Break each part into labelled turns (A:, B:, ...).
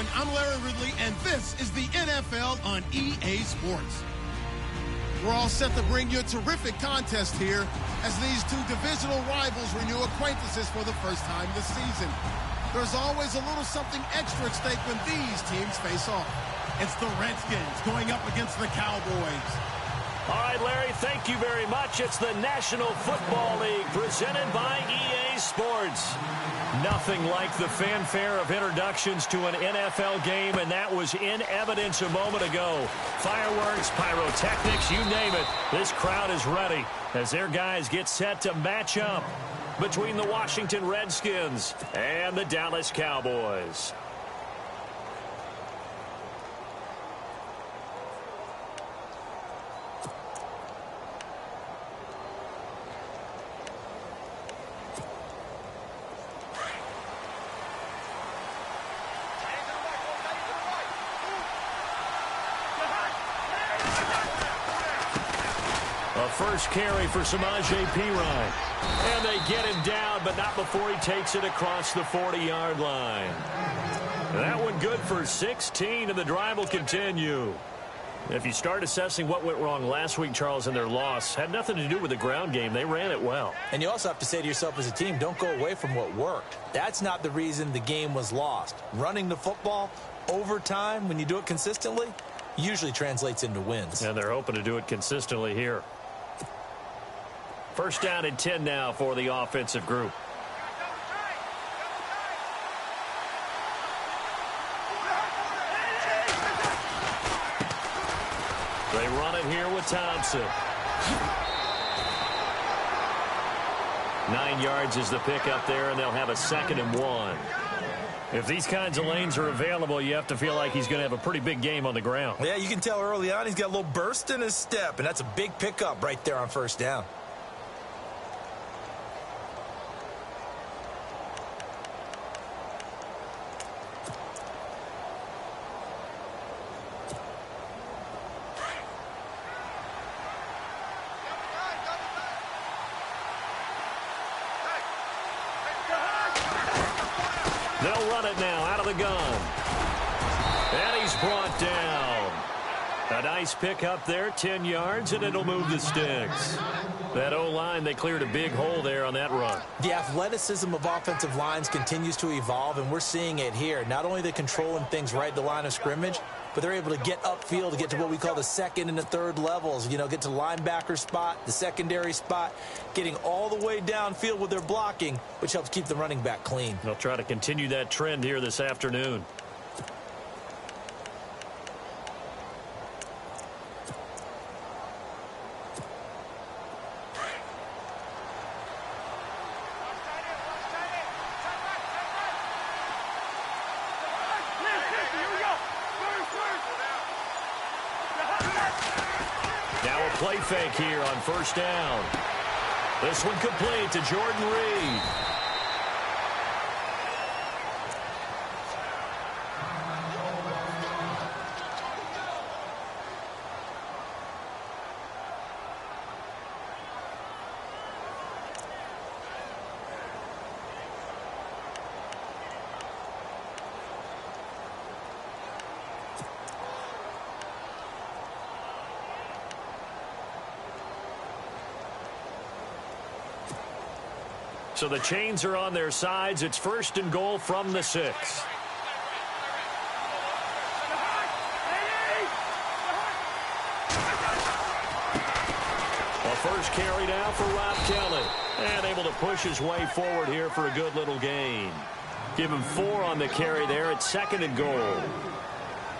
A: everyone. I'm Larry Ridley, and this is the NFL on EA Sports. We're all set to bring you a terrific contest here as these two divisional rivals renew acquaintances for the first time this season. There's always a little something extra at stake when these teams face off. It's the Redskins going up against the Cowboys.
B: All right, Larry, thank you very much. It's the National Football League presented by EA Sports. Nothing like the fanfare of introductions to an NFL game, and that was in evidence a moment ago. Fireworks, pyrotechnics, you name it. This crowd is ready as their guys get set to match up between the Washington Redskins and the Dallas Cowboys. First carry for Samaje Perine. And they get him down, but not before he takes it across the 40-yard line. That one good for 16, and the drive will continue. If you start assessing what went wrong last week, Charles, in their loss, had nothing to do with the ground game. They ran it well.
C: And you also have to say to yourself as a team, don't go away from what worked. That's not the reason the game was lost. Running the football over time, when you do it consistently, usually translates into wins.
B: And they're hoping to do it consistently here. First down and 10 now for the offensive group. They run it here with Thompson. 9 yards is the pickup there, and they'll have a 2nd and 1. If these kinds of lanes are available, you have to feel like he's going to have a pretty big game on the ground.
C: Yeah, you can tell early on he's got a little burst in his step, and that's a big pickup right there on first down.
B: They'll run it now out of the gun. And he's brought down. A nice pickup there, 10 yards, and it'll move the sticks. That O-line, they cleared a big hole there on that run.
C: The athleticism of offensive lines continues to evolve, and we're seeing it here. Not only are they controlling things right at the line of scrimmage, but they're able to get upfield to get to what we call the second and the third levels. You know, get to the linebacker spot, the secondary spot, getting all the way downfield with their blocking, which helps keep the running back clean.
B: They'll try to continue that trend here this afternoon. Play fake here on first down. This one complete to Jordan Reed. So the chains are on their sides. It's 1st and goal from the 6. A first carry now for Rob Kelly. And able to push his way forward here for a good little gain. Give him 4 on the carry there. It's 2nd and goal.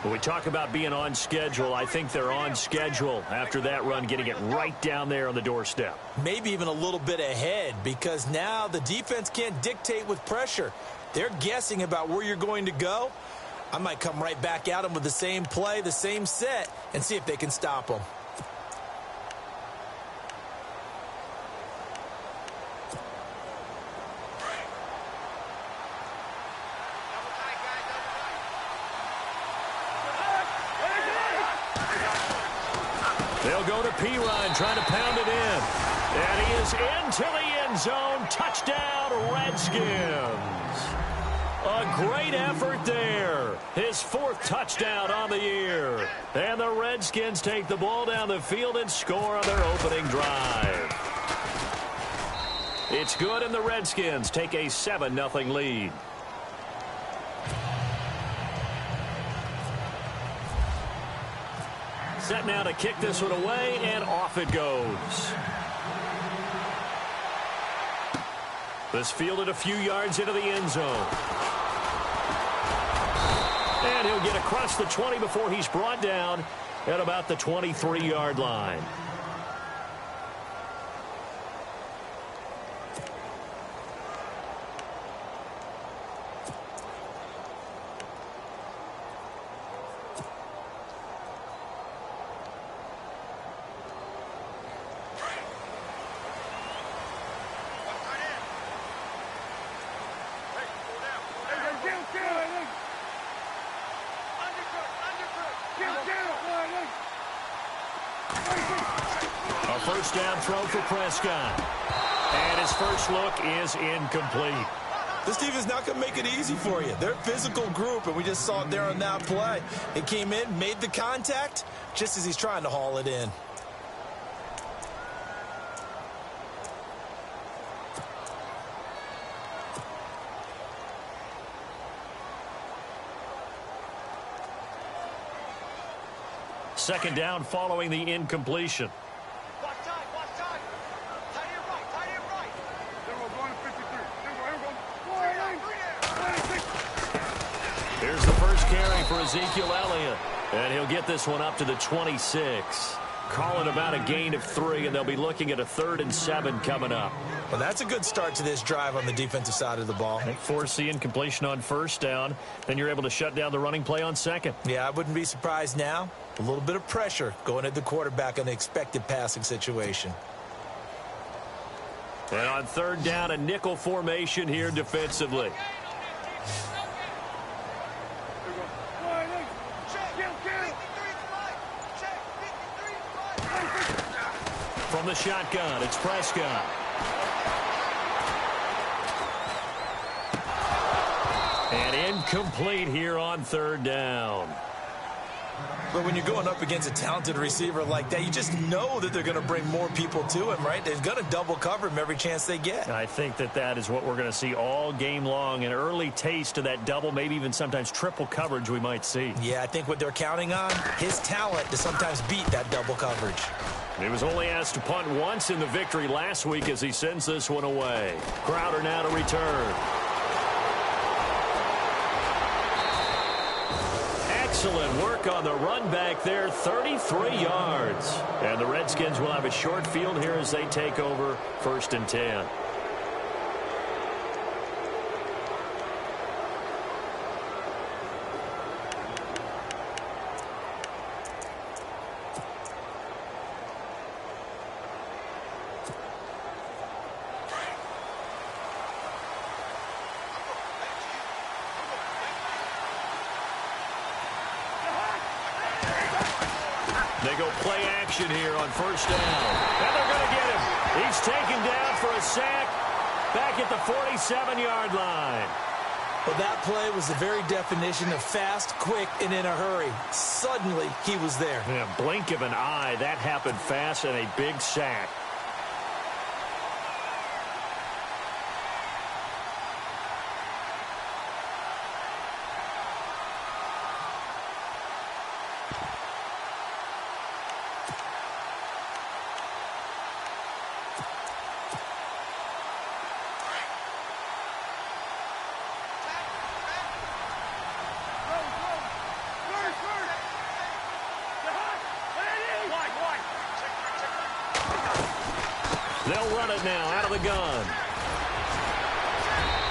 B: When we talk about being on schedule, I think they're on schedule after that run, getting it right down there on the doorstep.
C: Maybe even a little bit ahead, because now the defense can't dictate with pressure. They're guessing about where you're going to go. I might come right back at them with the same play, the same set, and see if they can stop them.
B: They'll go to Perine, trying to pound it in. And he is into the end zone. Touchdown, Redskins. A great effort there. His 4th touchdown on the year. And the Redskins take the ball down the field and score on their opening drive. It's good, and the Redskins take a 7-0 lead. Set now to kick this one away, and off it goes. This fielded a few yards into the end zone. And he'll get across the 20 before he's brought down at about the 23-yard line. A first down throw for Prescott. And his first look is incomplete.
C: This team is not going to make it easy for you. They're a physical group, and we just saw it there on that play. It came in, made the contact, just as he's trying to haul it in.
B: Second down following the incompletion.
D: Watch time, watch time. Tight end right, tight end right. Then we're going to 53.
B: Here's the first carry for Ezekiel Elliott. And he'll get this one up to the 26. Call it about a gain of 3, and they'll be looking at a 3rd and 7 coming up.
C: Well, that's a good start to this drive on the defensive side of the ball.
B: Force the incompletion on first down. Then you're able to shut down the running play on second.
C: Yeah, I wouldn't be surprised now. A little bit of pressure going at the quarterback in the expected passing situation.
B: And on 3rd down, a nickel formation here defensively. From the shotgun, it's Prescott. And incomplete here on 3rd down.
C: But when you're going up against a talented receiver like that, you just know that they're going to bring more people to him, right? They're going to double cover him every chance they get.
B: I think that is what we're going to see all game long, an early taste of that double, maybe even sometimes triple coverage we might see.
C: Yeah, I think what they're counting on, his talent to sometimes beat that double coverage.
B: He was only asked to punt once in the victory last week as he sends this one away. Crowder now to return. Excellent work on the run back there, 33 yards. And the Redskins will have a short field here as they take over 1st and 10. They go play action here on 1st down. And they're going to get him. He's taken down for a sack back at the 47-yard line.
C: Well, that play was the very definition of fast, quick, and in a hurry. Suddenly, he was there.
B: In a blink of an eye, that happened fast and a big sack. They'll run it now out of the gun.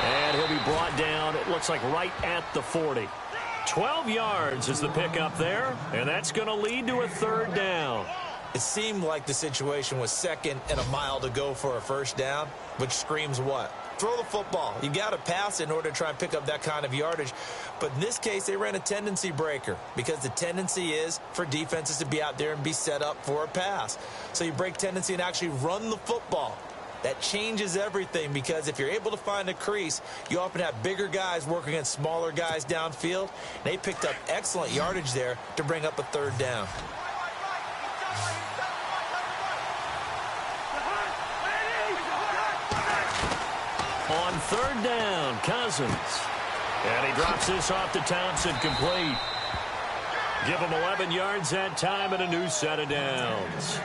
B: And he'll be brought down, it looks like right at the 40. 12 yards is the pickup there, and that's going to lead to a 3rd down.
C: It seemed like the situation was 2nd and a mile to go for a 1st down, which screams what? Throw the football. You got to pass in order to try and pick up that kind of yardage. But in this case, they ran a tendency breaker because the tendency is for defenses to be out there and be set up for a pass. So you break tendency and actually run the football. That changes everything, because if you're able to find a crease, you often have bigger guys working against smaller guys downfield. They picked up excellent yardage there to bring up a third down.
B: On third down, Cousins. And he drops this off to Thompson, complete. Give him 11 yards that time and a new set of downs.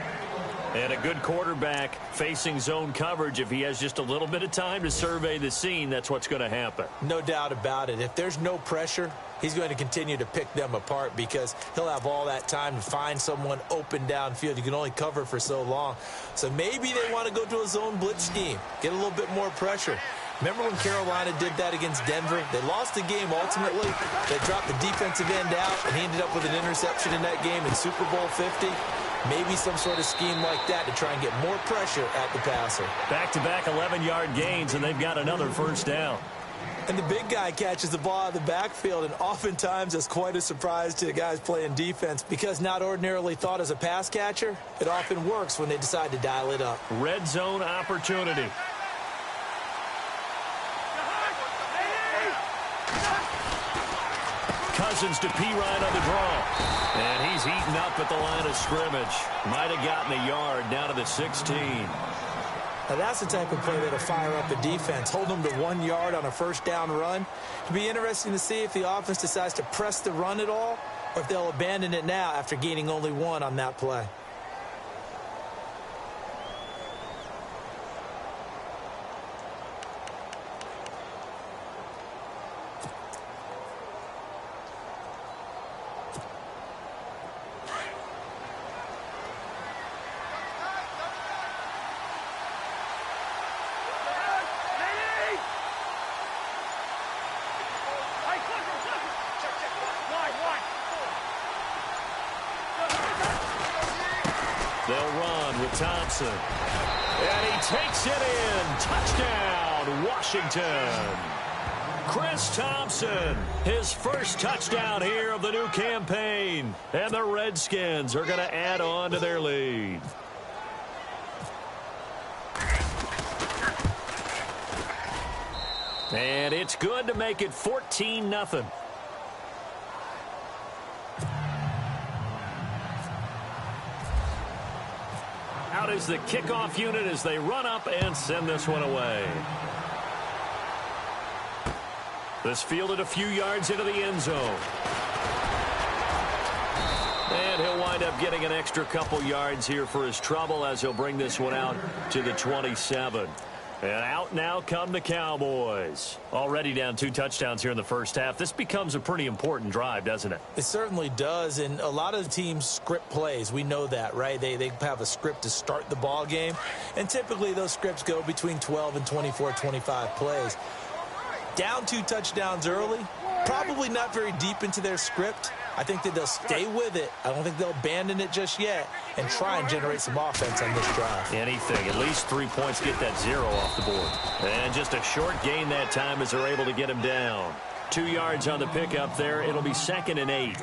B: And a good quarterback facing zone coverage. If he has just a little bit of time to survey the scene, that's what's going to happen.
C: No doubt about it. If there's no pressure, he's going to continue to pick them apart, because he'll have all that time to find someone open downfield. You can only cover for so long. So maybe they want to go to a zone blitz scheme, get a little bit more pressure. Remember when Carolina did that against Denver? They lost the game ultimately. They dropped the defensive end out, and he ended up with an interception in that game in Super Bowl 50. Maybe some sort of scheme like that to try and get more pressure at the passer.
B: Back-to-back 11-yard gains, and they've got another first down.
C: And the big guy catches the ball out of the backfield, and oftentimes that's quite a surprise to the guys playing defense, because not ordinarily thought as a pass catcher, it often works when they decide to dial it up.
B: Red zone opportunity. Cousins to P-Ryan on the draw. And he's eaten up at the line of scrimmage. Might have gotten a yard down to the 16.
C: Now that's the type of play that'll fire up the defense. Hold them to 1 yard on a first down run. It'll be interesting to see if the offense decides to press the run at all, or if they'll abandon it now after gaining only 1 on that play.
B: They'll run with Thompson. And he takes it in. Touchdown, Washington. Chris Thompson, his first touchdown here of the new campaign. And the Redskins are going to add on to their lead. And it's good to make it 14-0. Out is the kickoff unit as they run up and send this one away. This fielded a few yards into the end zone. And he'll wind up getting an extra couple yards here for his trouble as he'll bring this one out to the 27. And out now come the Cowboys. Already down 2 touchdowns here in the first half. This becomes a pretty important drive, doesn't it?
C: It certainly does, and a lot of the teams script plays. We know that, right? They have a script to start the ball game, and typically those scripts go between 12 and 24, 25 plays. Down 2 touchdowns early, probably not very deep into their script. I think that they'll stay with it. I don't think they'll abandon it just yet and try and generate some offense on this drive.
B: Anything. At least 3 points, get that 0 off the board. And just a short gain that time as they're able to get him down. 2 yards on the pickup there. It'll be 2nd and 8.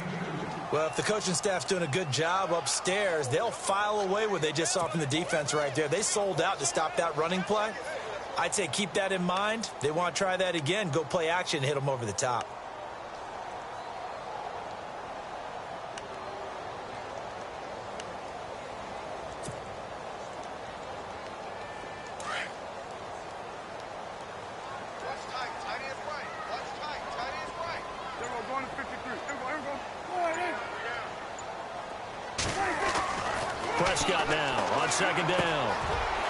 C: Well, if the coaching staff's doing a good job upstairs, they'll file away what they just saw from the defense right there. They sold out to stop that running play. I'd say keep that in mind. They want to try that again. Go play action, hit them over the top.
B: Prescott now on 2nd down.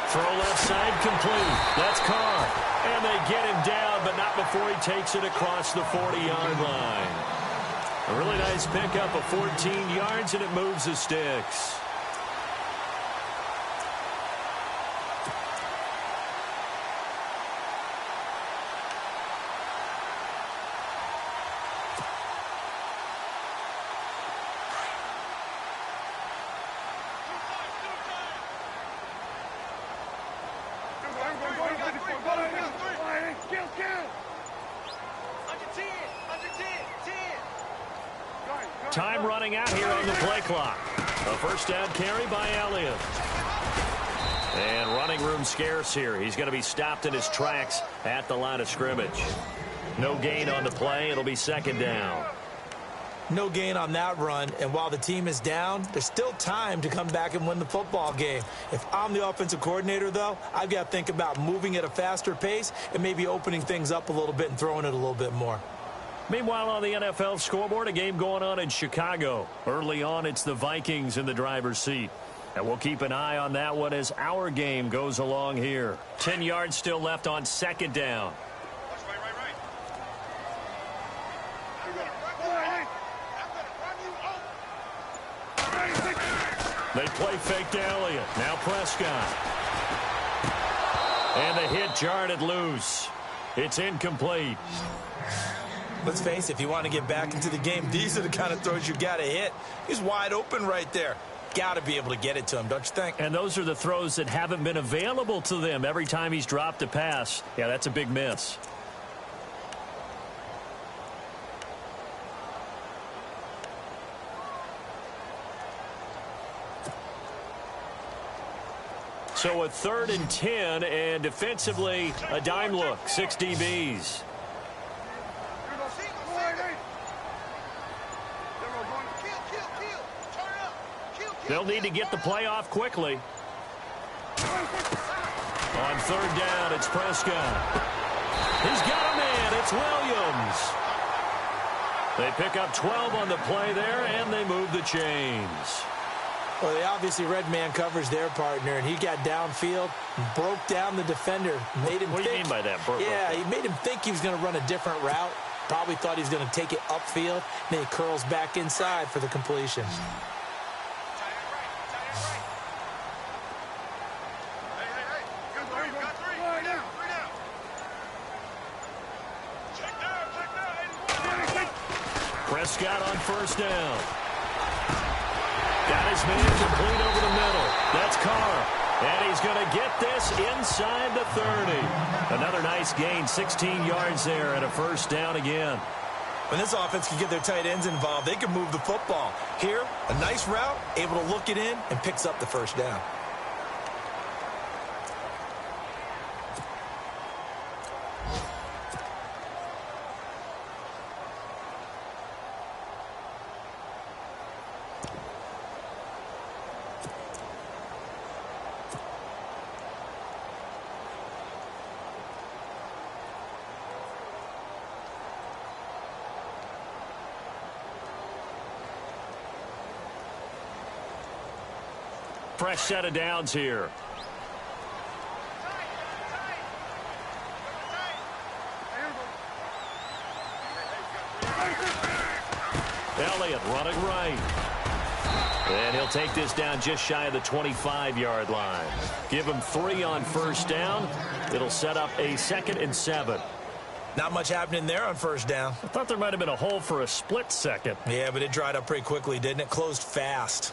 B: Throw left side complete. That's Carr. And they get him down, but not before he takes it across the 40-yard line. A really nice pickup of 14 yards, and it moves the sticks. Time running out here on the play clock. A first down carry by Elliott. And running room scarce here. He's going to be stopped in his tracks at the line of scrimmage. No gain on the play. It'll be second down.
C: No gain on that run, and while the team is down, there's still time to come back and win the football game. If I'm the offensive coordinator, though, I've got to think about moving at a faster pace and maybe opening things up a little bit and throwing it a little bit more.
B: Meanwhile, on the NFL scoreboard, a game going on in Chicago. Early on, it's the Vikings in the driver's seat. And we'll keep an eye on that one as our game goes along here. 10 yards still left on second down. They play fake to Elliott. Now Prescott. And the hit jarred it loose. It's incomplete.
C: Let's face it, if you want to get back into the game, these are the kind of throws you got to hit. He's wide open right there. Got to be able to get it to him, don't you think?
B: And those are the throws that haven't been available to them every time he's dropped a pass. Yeah, that's a big miss. So a 3rd and 10, and defensively, a dime look, 6 DBs. They'll need to get the play off quickly. On 3rd down, it's Prescott. He's got a man. It's Williams. They pick up 12 on the play there, and they move the chains.
C: Well, they obviously read man coverage their partner, and he got downfield, broke down the defender, made him
B: What do you mean by that?
C: Yeah, he made him think he was going to run a different route. Probably thought he was going to take it upfield. Then he curls back inside for the completion.
B: Prescott on 1st down. Got his man complete over the middle. That's Carr. And he's going to get this inside the 30. Another nice gain, 16 yards there, and a 1st down again.
C: When this offense can get their tight ends involved, they can move the football. Here, a nice route, able to look it in, and picks up the 1st down.
B: Fresh set of downs here. Elliott running right. And he'll take this down just shy of the 25-yard line. Give him 3 on 1st down. It'll set up a 2nd and 7.
C: Not much happening there on 1st down.
B: I thought there might have been a hole for a split second.
C: Yeah, but it dried up pretty quickly, didn't it? Closed fast.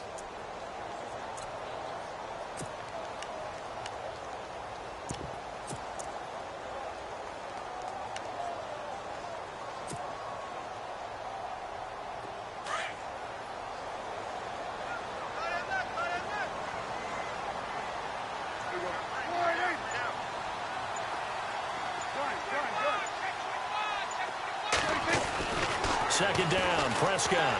B: Second down, Prescott.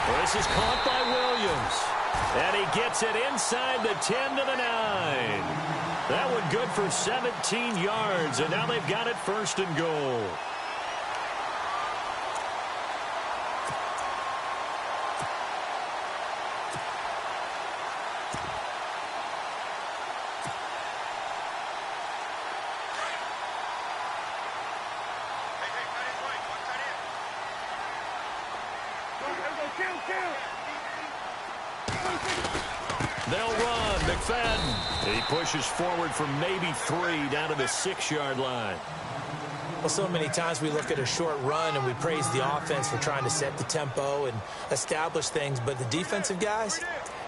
B: Well, this is caught by Williams. And he gets it inside the 10 to the 9. That one good for 17 yards, and now they've got it 1st and goal. They'll run. McFadden. He pushes forward from maybe 3 down to the 6-yard line.
C: Well, so many times we look at a short run and we praise the offense for trying to set the tempo and establish things, but the defensive guys,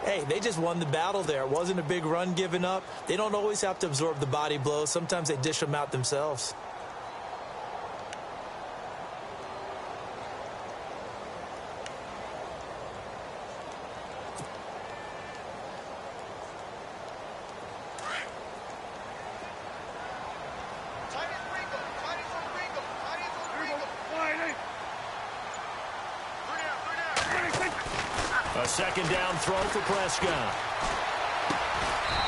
C: hey, they just won the battle there. It wasn't a big run given up. They don't always have to absorb the body blows. Sometimes they dish them out themselves.
B: A second down throw for Prescott.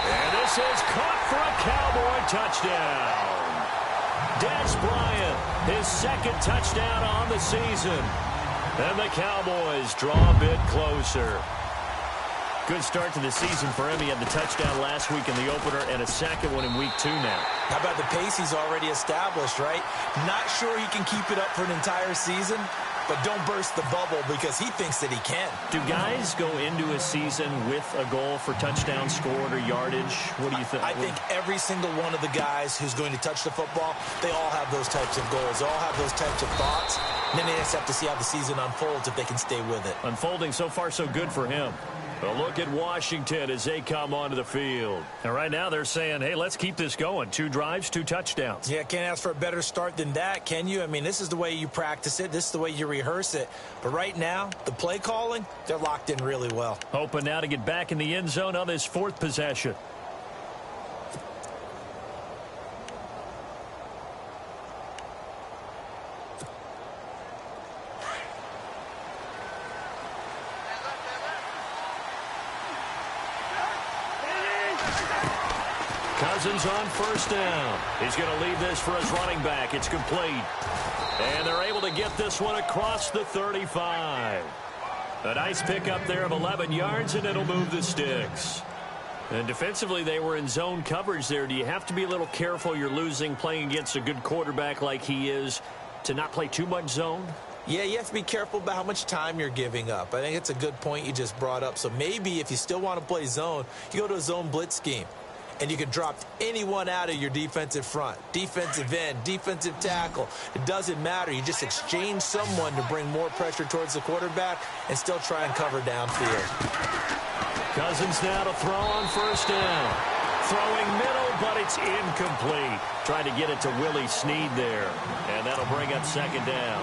B: And this is caught for a Cowboy touchdown. Dez Bryant, his second touchdown on the season. And the Cowboys draw a bit closer. Good start to the season for him. He had the touchdown last week in the opener and a second one in week 2 now.
C: How about the pace he's already established, right? Not sure he can keep it up for an entire season, but don't burst the bubble because he thinks that he can.
B: Do guys go into a season with a goal for touchdown scored or yardage? What do you think?
C: I think every single one of the guys who's going to touch the football, they all have those types of goals. They all have those types of thoughts. And then they just have to see how the season unfolds if they can stay with it.
B: Unfolding so far so good for him. A look at Washington as they come onto the field. And right now they're saying, hey, let's keep this going. 2 drives, 2 touchdowns.
C: Yeah, can't ask for a better start than that, can you? I mean, this is the way you practice it. This is the way you rehearse it. But right now, the play calling, they're locked in really well.
B: Hoping now to get back in the end zone on this 4th possession. Cousins on first down. He's going to leave this for his running back. It's complete. And they're able to get this one across the 35. A nice pickup there of 11 yards, and it'll move the sticks. And defensively, they were in zone coverage there. Do you have to be a little careful? You're losing playing against a good quarterback like he is to not play too much zone?
C: Yeah, you have to be careful about how much time you're giving up. I think it's a good point you just brought up. So maybe if you still want to play zone, you go to a zone blitz scheme. And you can drop anyone out of your defensive front, defensive end, defensive tackle. It doesn't matter. You just exchange someone to bring more pressure towards the quarterback and still try and cover downfield.
B: Cousins now to throw on first down. Throwing middle, but it's incomplete. Tried to get it to Willie Snead there. And that'll bring up second down.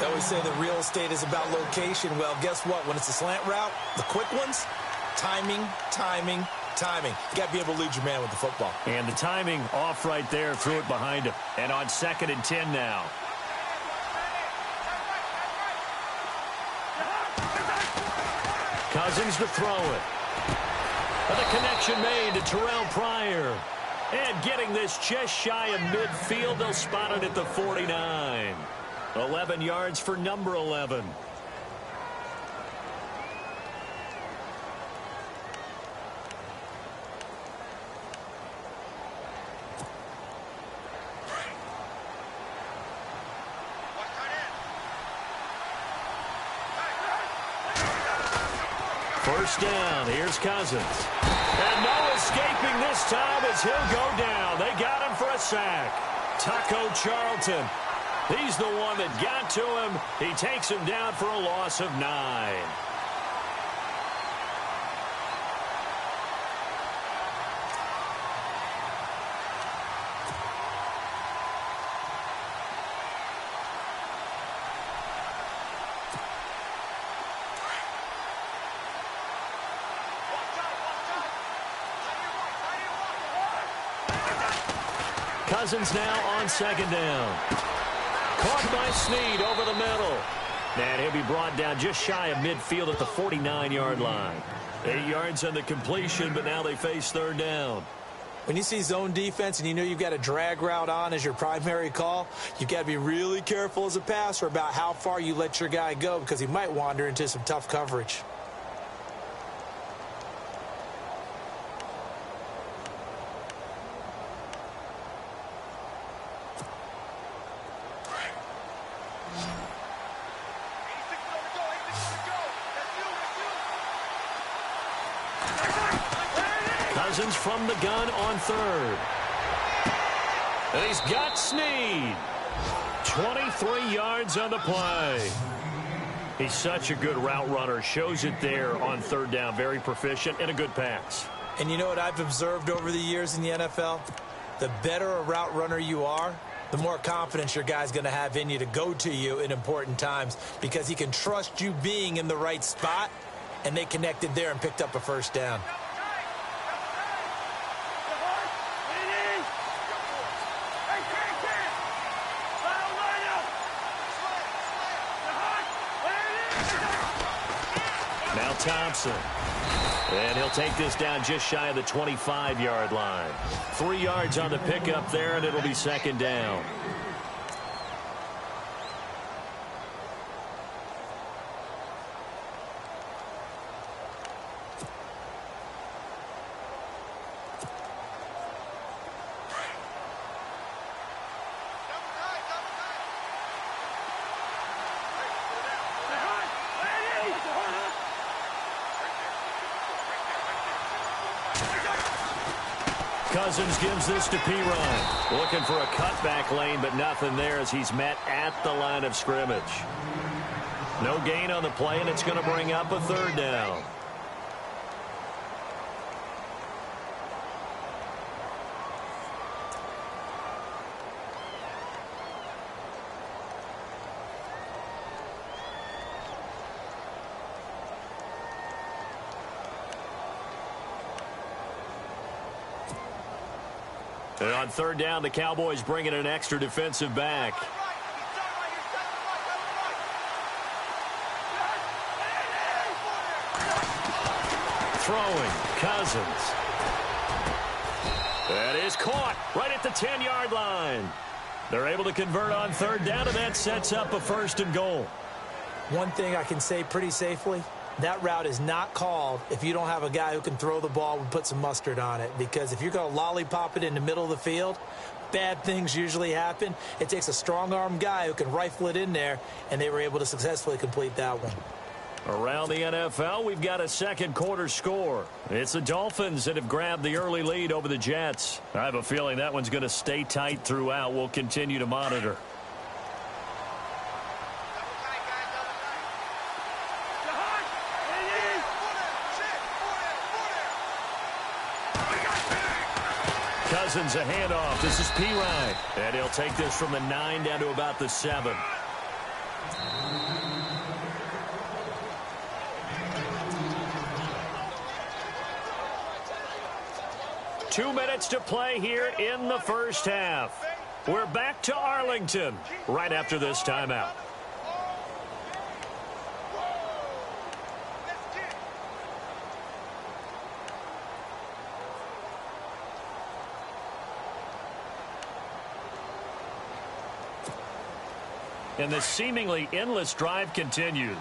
C: They always say that real estate is about location. Well, guess what? When it's a slant route, the quick ones, timing. You got to be able to lead your man with the football.
B: And the timing off right there, threw it behind him. And on 2nd and 10 now. Cousins to throw it. And the connection made to Terrell Pryor. And getting this just shy of midfield, they'll spot it at the 49. 11 yards for number 11. First down, here's Cousins. And no escaping this time as he'll go down. They got him for a sack. Taco Charlton, he's the one that got to him. He takes him down for a loss of 9. Cousins now on second down. Caught by Snead over the middle. And he'll be brought down just shy of midfield at the 49-yard line. 8 yards on the completion, but now they face third down.
C: When you see zone defense and you know you've got a drag route on as your primary call, you've got to be really careful as a passer about how far you let your guy go because he might wander into some tough coverage.
B: Cousins from the gun on third. And he's got Snead. 23 yards on the play. He's such a good route runner. Shows it there on third down. Very proficient and a good pass.
C: And you know what I've observed over the years in the NFL? The better a route runner you are, the more confidence your guy's going to have in you to go to you in important times because he can trust you being in the right spot, and they connected there and picked up a first down.
B: Thompson. And he'll take this down just shy of the 25-yard line. 3 yards on the pickup there, and it'll be second down. Cousins gives this to P-Ryan. Looking for a cutback lane, but nothing there as he's met at the line of scrimmage. No gain on the play, and it's going to bring up a third down. And on third down, the Cowboys bring in an extra defensive back. Throwing, Cousins. That is caught right at the 10-yard line. They're able to convert on third down, and that sets up a first and goal.
C: One thing I can say pretty safely, that route is not called if you don't have a guy who can throw the ball and put some mustard on it. Because if you're going to lollipop it in the middle of the field, bad things usually happen. It takes a strong-arm guy who can rifle it in there, and they were able to successfully complete that one.
B: Around the NFL, we've got a second quarter score. It's the Dolphins that have grabbed the early lead over the Jets. I have a feeling that one's going to stay tight throughout. We'll continue to monitor. Cousins a handoff. This is P-Ryan. And he'll take this from the 9 down to about the 7. Two minutes to play here in the first half. We're back to Arlington right after this timeout. And the seemingly endless drive continues.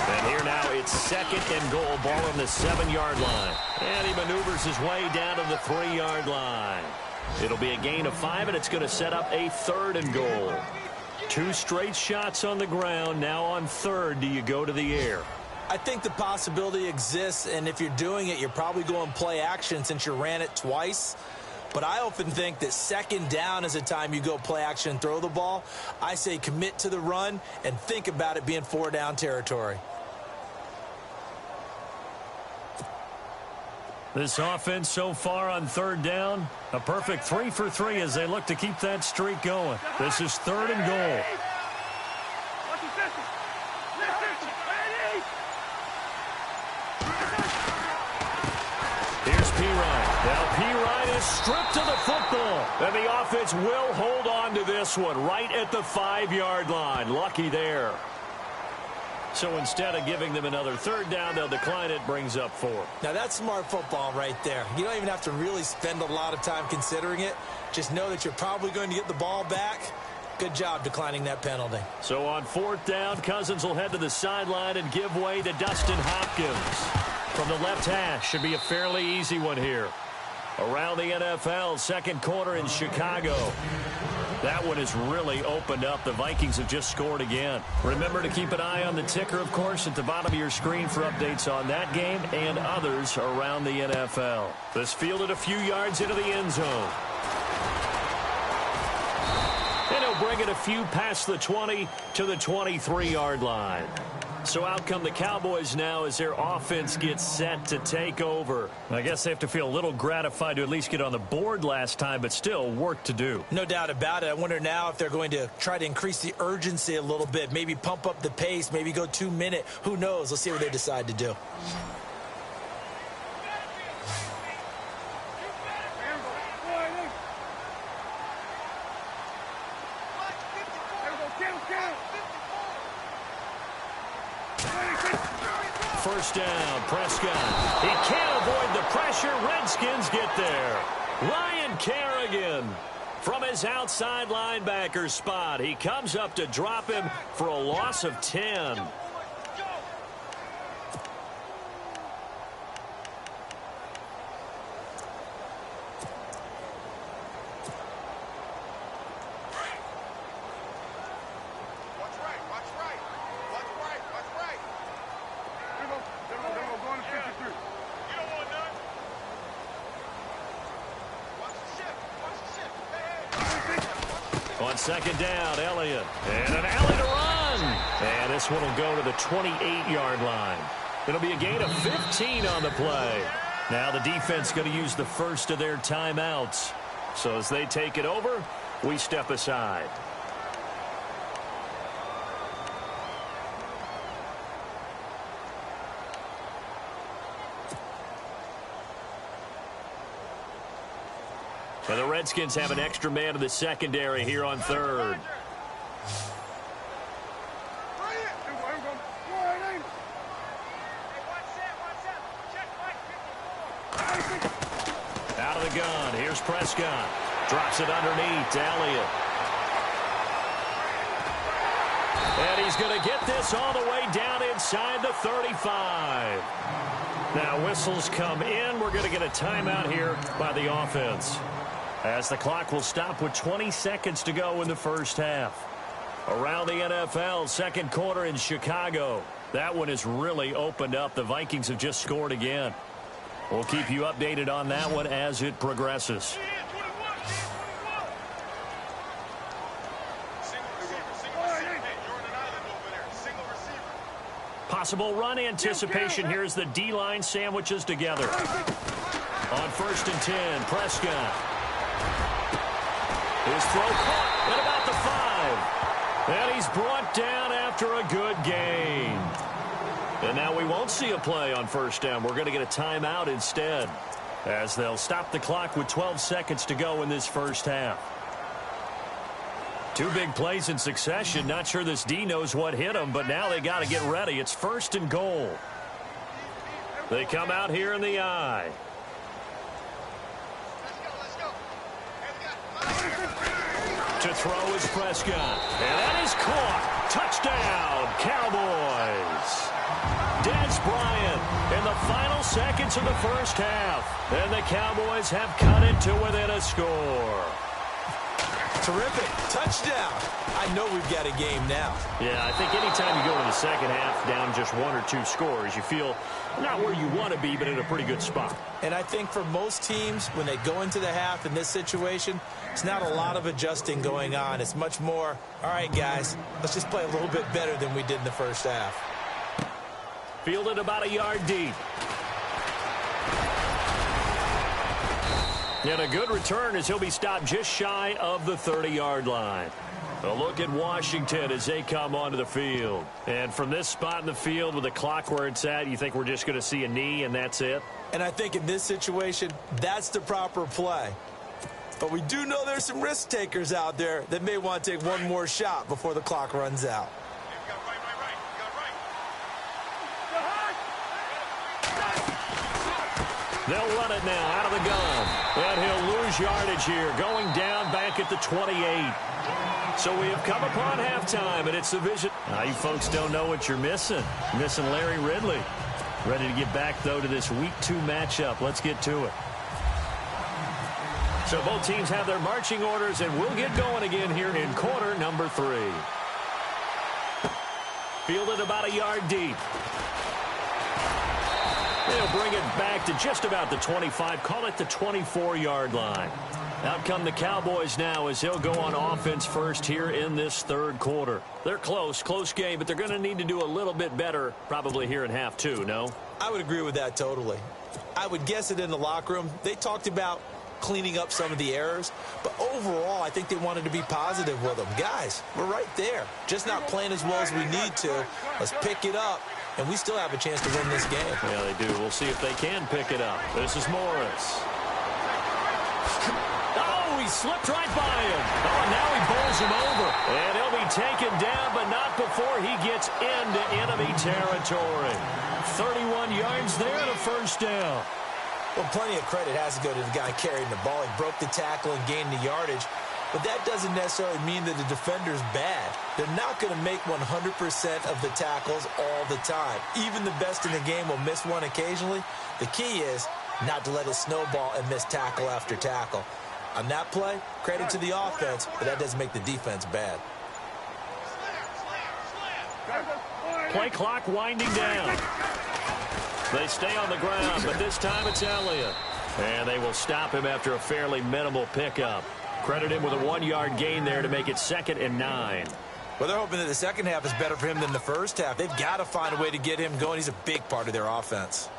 B: And here now it's second and goal, ball on the 7-yard line. And he maneuvers his way down to the 3-yard line. It'll be a gain of 5, and it's going to set up a third and goal. 2 straight shots on the ground. Now on third, do you go to the air?
C: I think the possibility exists, and if you're doing it, you're probably going play action since you ran it twice. But I often think that second down is a time you go play action and throw the ball. I say commit to the run and think about it being 4-down territory.
B: This offense so far on third down, a perfect 3 for 3 as they look to keep that streak going. This is third and goal. Here's P-Ryan. Now P-Ryan is stripped of the football. And the offense will hold on to this one right at the 5-yard line. Lucky there. So instead of giving them another third down, they'll decline it, brings up 4.
C: Now that's smart football right there. You don't even have to really spend a lot of time considering it. Just know that you're probably going to get the ball back. Good job declining that penalty.
B: So on 4th down, Cousins will head to the sideline and give way to Dustin Hopkins. From the left hash, should be a fairly easy one here. Around the NFL, second quarter in Chicago. That one has really opened up. The Vikings have just scored again. Remember to keep an eye on the ticker, of course, at the bottom of your screen for updates on that game and others around the NFL. This fielded a few yards into the end zone. And he'll bring it a few past the 20 to the 23-yard line. So out come the Cowboys now as their offense gets set to take over. I guess they have to feel a little gratified to at least get on the board last time, but still work to do.
C: No doubt about it. I wonder now if they're going to try to increase the urgency a little bit, maybe pump up the pace, maybe go 2-minute. Who knows? Let's see what they decide to do.
B: first down. Prescott. He can't avoid the pressure. Redskins get there. Ryan Kerrigan from his outside linebacker spot. He comes up to drop him for a loss of 10. On second down, Elliott. And an alley to run. And this one will go to the 28-yard line. It'll be a gain of 15 on the play. Now the defense going to use the first of their timeouts. So as they take it over, we step aside. And the Redskins have an extra man in the secondary here on third. Out of the gun. Here's Prescott. Drops it underneath to Elliott. And he's going to get this all the way down inside the 35. Now whistles come in. We're going to get a timeout here by the offense, as the clock will stop with 20 seconds to go in the first half. Around the NFL, second quarter in Chicago. That one has really opened up. The Vikings have just scored again. We'll keep you updated on that one as it progresses. Possible run anticipation. Here's the D-line sandwiches together. On first and 10, Prescott. His throw caught at about the 5. And he's brought down after a good gain. And now we won't see a play on first down. We're going to get a timeout instead, as they'll stop the clock with 12 seconds to go in this first half. Two big plays in succession. Not sure this D knows what hit him, but now they got to get ready. It's first and goal. They come out here in the I. To throw is Prescott. And that is caught. Touchdown, Cowboys. Dez Bryant in the final seconds of the first half. And the Cowboys have cut it to within a score.
C: Terrific. Touchdown. I know we've got a game now.
B: Yeah, I think anytime you go to the second half down just 1 or 2 scores, you feel not where you want to be, but in a pretty good spot.
C: And I think for most teams, when they go into the half in this situation, it's not a lot of adjusting going on. It's much more, all right, guys, let's just play a little bit better than we did in the first half.
B: Fielded about a yard deep. And a good return as he'll be stopped just shy of the 30-yard line. A look at Washington as they come onto the field. And from this spot in the field with the clock where it's at, you think we're just going to see a knee and that's it?
C: And I think in this situation, that's the proper play. But we do know there's some risk takers out there that may want to take one more shot before the clock runs out.
B: They'll run it now out of the gun. And he'll lose yardage here, going down back at the 28. So we have come upon halftime, and it's the vision. Now, you folks don't know what you're missing. Missing Larry Ridley. Ready to get back, though, to this Week 2 matchup. Let's get to it. So both teams have their marching orders, and we'll get going again here in quarter number 3. Fielded about a yard deep. They'll bring it back to just about the 25. Call it the 24-yard line. Out come the Cowboys now as they'll go on offense first here in this third quarter. They're close game, but they're going to need to do a little bit better probably here in half 2, no?
C: I would agree with that totally. I would guess it in the locker room. They talked about cleaning up some of the errors, but overall I think they wanted to be positive with them. Guys, we're right there. Just not playing as well as we need to. Let's pick it up, and we still have a chance to win this game.
B: Yeah, they do. We'll see if they can pick it up. This is Morris. Oh, He slipped right by him. Oh, and now he bowls him over. And he'll be taken down, but not before he gets into enemy territory. 31 yards there and a first down.
C: Well, plenty of credit has to go to the guy carrying the ball. He broke the tackle and gained the yardage. But that doesn't necessarily mean that the defender's bad. They're not going to make 100% of the tackles all the time. Even the best in the game will miss one occasionally. The key is not to let it snowball and miss tackle after tackle. On that play, credit to the offense, but that doesn't make the defense bad.
B: Play clock winding down. They stay on the ground, but this time it's Elliott. And they will stop him after a fairly minimal pickup. Credit him with a 1-yard gain there to make it 2nd and 9.
C: Well, they're hoping that the second half is better for him than the first half. They've got to find a way to get him going. He's a big part of their offense.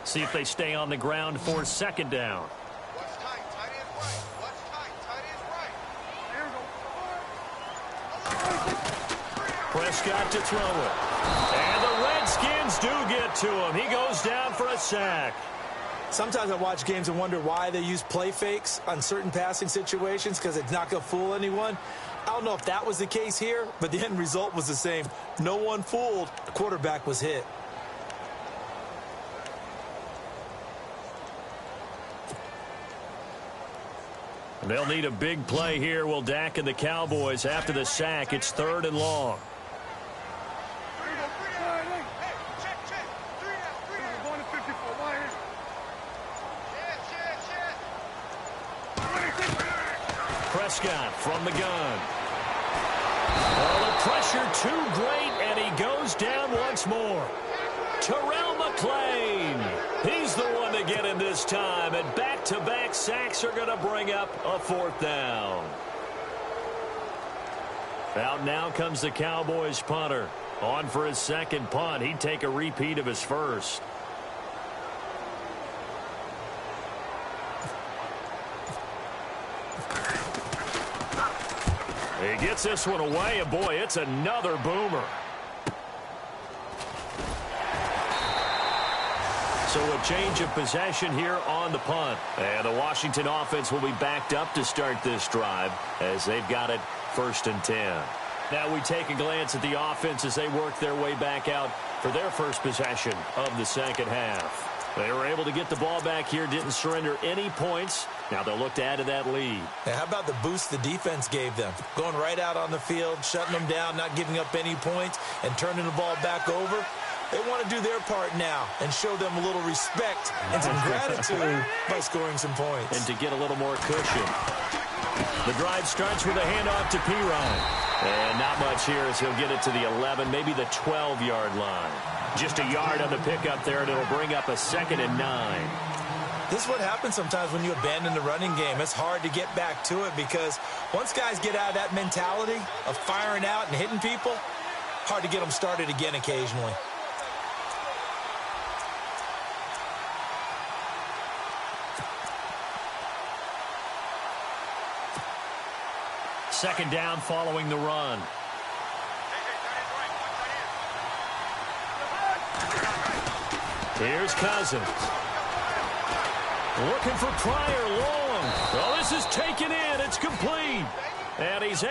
B: See if they stay on the ground for 2nd down.
D: What's tight? Tight end right. What's tight? Tight end right.
B: Prescott to throw it. And the Redskins do get to him. He goes down for a sack.
C: Sometimes I watch games and wonder why they use play fakes on certain passing situations, because it's not going to fool anyone. I don't know if that was the case here, but the end result was the same. No one fooled. The quarterback was hit.
B: They'll need a big play here, will Dak and the Cowboys. After the sack, it's 3rd and long. Prescott from the gun. Oh, the pressure too great, and he goes down once more. Terrell McClain. He's the one to get him this time, and back-to-back sacks are going to bring up a 4th down. Out now comes the Cowboys punter. On for his 2nd punt. He'd take a repeat of his first. He gets this one away, and boy, it's another boomer. So a change of possession here on the punt. And the Washington offense will be backed up to start this drive as they've got it 1st and 10. Now we take a glance at the offense as they work their way back out for their first possession of the 2nd half. They were able to get the ball back here, didn't surrender any points. Now they'll look to add to that lead.
C: Now, how about the boost the defense gave them? Going right out on the field, shutting them down, not giving up any points, and turning the ball back over. They want to do their part now and show them a little respect and some gratitude by scoring some points.
B: And to get a little more cushion. The drive starts with a handoff to Pirine. And not much here as he'll get it to the 11, maybe the 12-yard line. Just a yard on the pickup there, and it'll bring up a 2nd and 9.
C: This is what happens sometimes when you abandon the running game. It's hard to get back to it because once guys get out of that mentality of firing out and hitting people, hard to get them started again occasionally.
B: Second down following the run. Here's Cousins. Looking for Pryor long. Well, this is taken in. It's complete. And he's